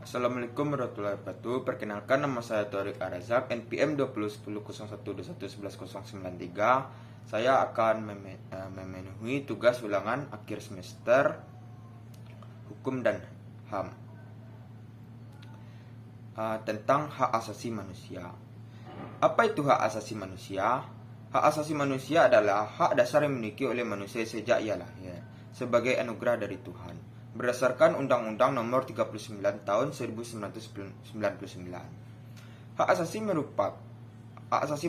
Assalamualaikum warahmatullahi wabarakatuh. Perkenalkan, nama saya Torik Arazak, NPM 201001211109. Saya akan memenuhi tugas ulangan akhir semester Hukum dan HAM tentang hak asasi manusia. Apa itu hak asasi manusia? Hak asasi manusia adalah hak dasar yang dimiliki oleh manusia sejak ia lahir sebagai anugerah dari Tuhan, berdasarkan Undang-Undang Nomor 39 Tahun 1999. Hak asasi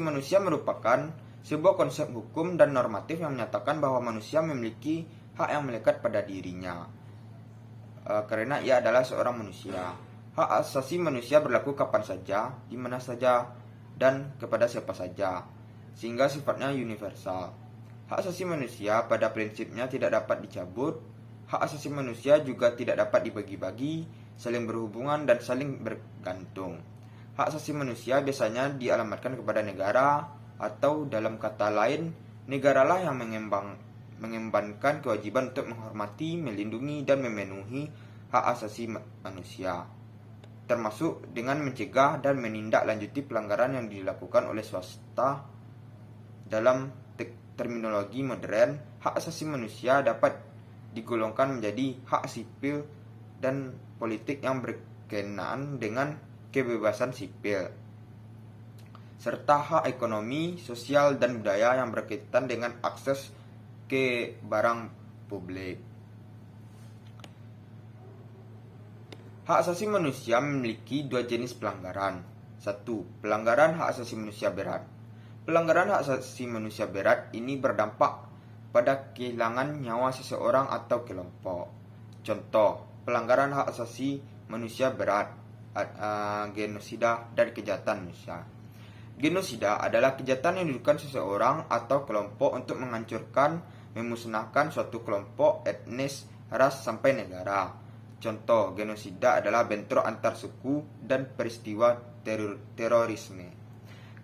manusia merupakan sebuah konsep hukum dan normatif yang menyatakan bahwa manusia memiliki hak yang melekat pada dirinya, karena ia adalah seorang manusia. Hak asasi manusia berlaku kapan saja, di mana saja, dan kepada siapa saja, sehingga sifatnya universal. Hak asasi manusia pada prinsipnya tidak dapat dicabut. Hak asasi manusia juga tidak dapat dibagi-bagi, saling berhubungan dan saling bergantung. Hak asasi manusia biasanya dialamatkan kepada negara, atau dalam kata lain, negaralah yang mengembankan kewajiban untuk menghormati, melindungi, dan memenuhi hak asasi manusia, termasuk dengan mencegah dan menindaklanjuti pelanggaran yang dilakukan oleh swasta. Dalam terminologi modern, hak asasi manusia dapat digolongkan menjadi hak sipil dan politik yang berkenaan dengan kebebasan sipil, serta hak ekonomi, sosial, dan budaya yang berkaitan dengan akses ke barang publik. Hak asasi manusia memiliki dua jenis pelanggaran. 1. Pelanggaran hak asasi manusia berat. Pelanggaran hak asasi manusia berat ini berdampak pada kehilangan nyawa seseorang atau kelompok. Contoh, pelanggaran hak asasi manusia berat, genosida dan kejahatan manusia. Genosida adalah kejahatan yang dilakukan seseorang atau kelompok untuk menghancurkan, memusnahkan suatu kelompok, etnis, ras, sampai negara. Contoh genosida adalah bentrok antar suku dan peristiwa terorisme.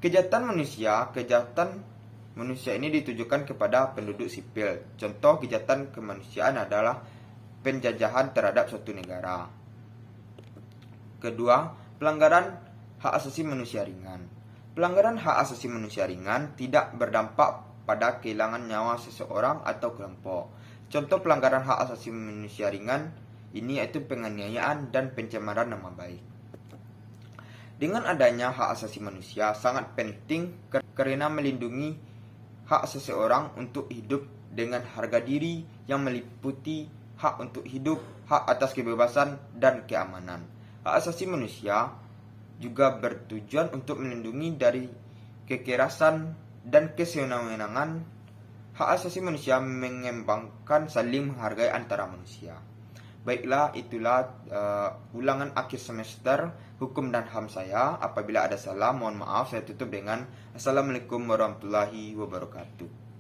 Kejahatan manusia ini ditujukan kepada penduduk sipil. Contoh kejahatan kemanusiaan adalah penjajahan terhadap suatu negara. Kedua, pelanggaran hak asasi manusia ringan. Pelanggaran hak asasi manusia ringan tidak berdampak pada kehilangan nyawa seseorang atau kelompok. Contoh pelanggaran hak asasi manusia ringan ini yaitu penganiayaan dan pencemaran nama baik. Dengan adanya hak asasi manusia sangat penting karena melindungi hak seseorang untuk hidup dengan harga diri yang meliputi hak untuk hidup, hak atas kebebasan, dan keamanan. Hak asasi manusia juga bertujuan untuk melindungi dari kekerasan dan kesewenang-wenangan. Hak asasi manusia mengembangkan saling menghargai antara manusia. Baiklah, itulah ulangan akhir semester Hukum dan HAM saya. Apabila ada salah, mohon maaf. Saya tutup dengan Assalamualaikum warahmatullahi wabarakatuh.